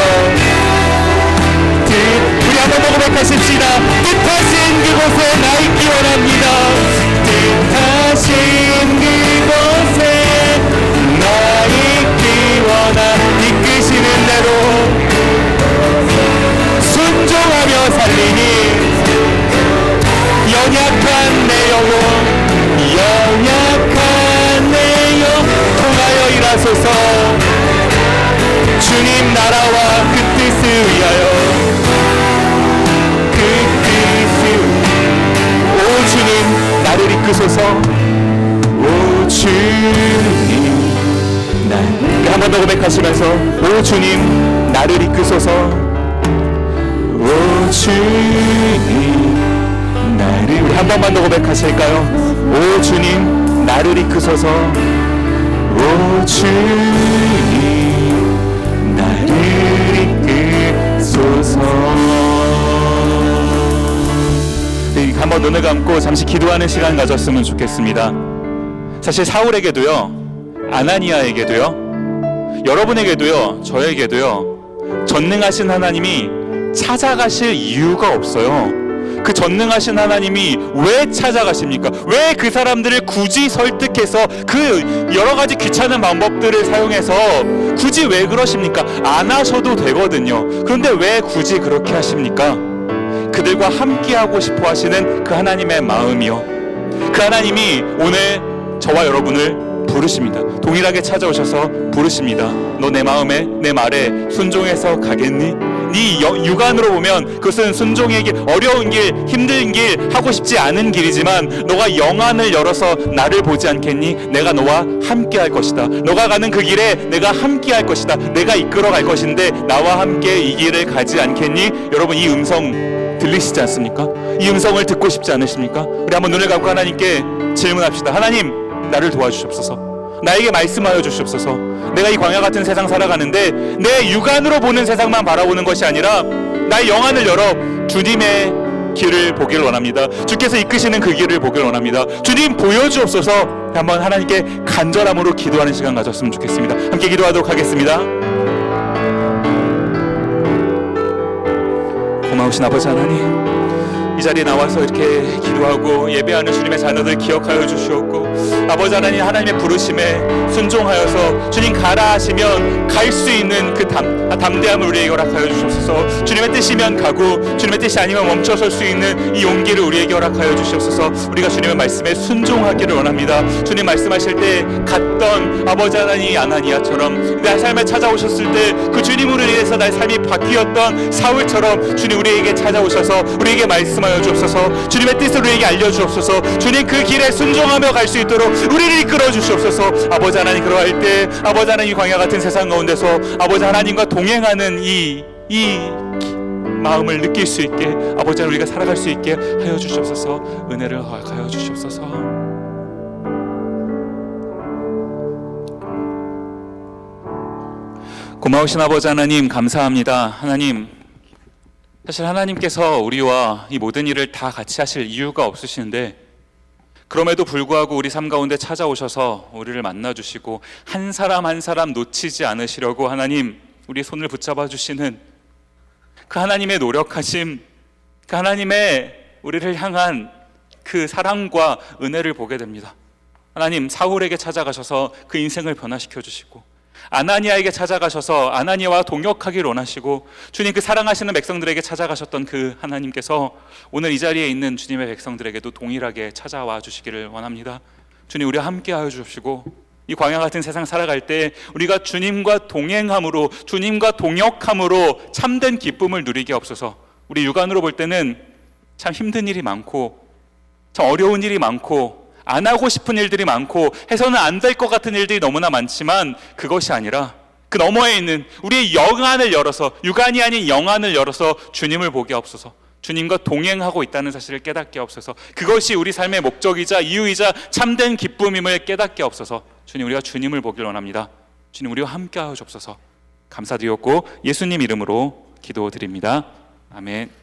우리 한번 고백하십시다. 뜻하신 그곳에 나 있기 원합니다. 뜻하신 그곳에 나 있기 원하. 이끄시는 대로 순종하며 살리니. 연약한 내 영혼, 연약한 내 영혼 통하여 일하소서. 주님 나라와 그 뜻을 위하여, 그 뜻을. 오 주님 나를 이끄소서. 오 주님 나를. 한 번 더 고백하시면서, 오 주님 나를 이끄소서. 오 주님 나를. 우리 한 번만 더 고백하실까요? 오 주님 나를 이끄소서. 오 주님 나를 이끄소서. 주옵소서. 한번 눈을 감고 잠시 기도하는 시간 가졌으면 좋겠습니다. 사실 사울에게도요, 아나니아에게도요, 여러분에게도요, 저에게도요, 전능하신 하나님이 찾아가실 이유가 없어요. 그 전능하신 하나님이 왜 찾아가십니까? 왜 그 사람들을 굳이 설득해서 그 여러 가지 귀찮은 방법들을 사용해서 굳이 왜 그러십니까? 안 하셔도 되거든요. 그런데 왜 굳이 그렇게 하십니까? 그들과 함께하고 싶어 하시는 그 하나님의 마음이요, 그 하나님이 오늘 저와 여러분을 부르십니다. 동일하게 찾아오셔서 부르십니다. 너 내 마음에, 내 말에 순종해서 가겠니? 네 육안으로 보면 그것은 순종의 길, 어려운 길, 힘든 길, 하고 싶지 않은 길이지만 너가 영안을 열어서 나를 보지 않겠니? 내가 너와 함께 할 것이다. 너가 가는 그 길에 내가 함께 할 것이다. 내가 이끌어 갈 것인데 나와 함께 이 길을 가지 않겠니? 여러분, 이 음성 들리시지 않습니까? 이 음성을 듣고 싶지 않으십니까? 우리 한번 눈을 감고 하나님께 질문합시다. 하나님, 나를 도와주시옵소서. 나에게 말씀하여 주시옵소서. 내가 이 광야 같은 세상 살아가는데 내 육안으로 보는 세상만 바라보는 것이 아니라 나의 영안을 열어 주님의 길을 보기를 원합니다. 주께서 이끄시는 그 길을 보기를 원합니다. 주님 보여주옵소서. 한번 하나님께 간절함으로 기도하는 시간 가졌으면 좋겠습니다. 함께 기도하도록 하겠습니다. 고마우신 아버지 하나님, 이 자리에 나와서 이렇게 기도하고 예배하는 주님의 자녀들 기억하여 주시옵고, 아버지 하나님, 하나님의 부르심에 순종하여서 주님 가라 하시면 갈 수 있는 그 담대함을 우리에게 허락하여 주시옵소서. 주님의 뜻이면 가고 주님의 뜻이 아니면 멈춰설 수 있는 이 용기를 우리에게 허락하여 주시옵소서. 우리가 주님의 말씀에 순종하기를 원합니다. 주님 말씀하실 때 갔던 아버지 하나님 아나니아처럼 내 삶에 찾아오셨을 때 그 주님으로 인해서 나의 삶이 바뀌었던 사울처럼 주님 우리에게 찾아오셔서 우리에게 말씀하여 주옵소서. 주님의 뜻을 우리에게 알려주옵소서. 주님 그 길에 순종하며 갈 수 있도록 우리를 이끌어 주시옵소서. 아버지 하나님, 그러할 때 아버지 하나님, 광야 같은 세상 가운데서 아버지 하나님과 동행하는 이 마음을 느낄 수 있게 아버지 하나님 우리가 살아갈 수 있게 하여 주시옵소서. 은혜를 허락하여 주시옵소서. 고마우신 아버지 하나님, 감사합니다. 하나님, 사실 하나님께서 우리와 이 모든 일을 다 같이 하실 이유가 없으시는데 그럼에도 불구하고 우리 삶 가운데 찾아오셔서 우리를 만나주시고 한 사람 한 사람 놓치지 않으시려고 하나님 우리 손을 붙잡아 주시는 그 하나님의 노력하심, 그 하나님의 우리를 향한 그 사랑과 은혜를 보게 됩니다. 하나님, 사울에게 찾아가셔서 그 인생을 변화시켜 주시고 아나니아에게 찾아가셔서 아나니아와 동역하기를 원하시고 주님 그 사랑하시는 백성들에게 찾아가셨던 그 하나님께서 오늘 이 자리에 있는 주님의 백성들에게도 동일하게 찾아와 주시기를 원합니다. 주님, 우리와 함께하여 주시고 이 광야 같은 세상 살아갈 때 우리가 주님과 동행함으로, 주님과 동역함으로 참된 기쁨을 누리게 없어서. 우리 육안으로 볼 때는 참 힘든 일이 많고 참 어려운 일이 많고 안 하고 싶은 일들이 많고 해서는 안 될 것 같은 일들이 너무나 많지만 그것이 아니라 그 너머에 있는 우리의 영안을 열어서, 육안이 아닌 영안을 열어서 주님을 보게 없어서, 주님과 동행하고 있다는 사실을 깨닫게 없어서, 그것이 우리 삶의 목적이자 이유이자 참된 기쁨임을 깨닫게 없어서 주님, 우리가 주님을 보길 원합니다. 주님, 우리와 함께 하옵소서. 감사드렸고 예수님 이름으로 기도드립니다. 아멘.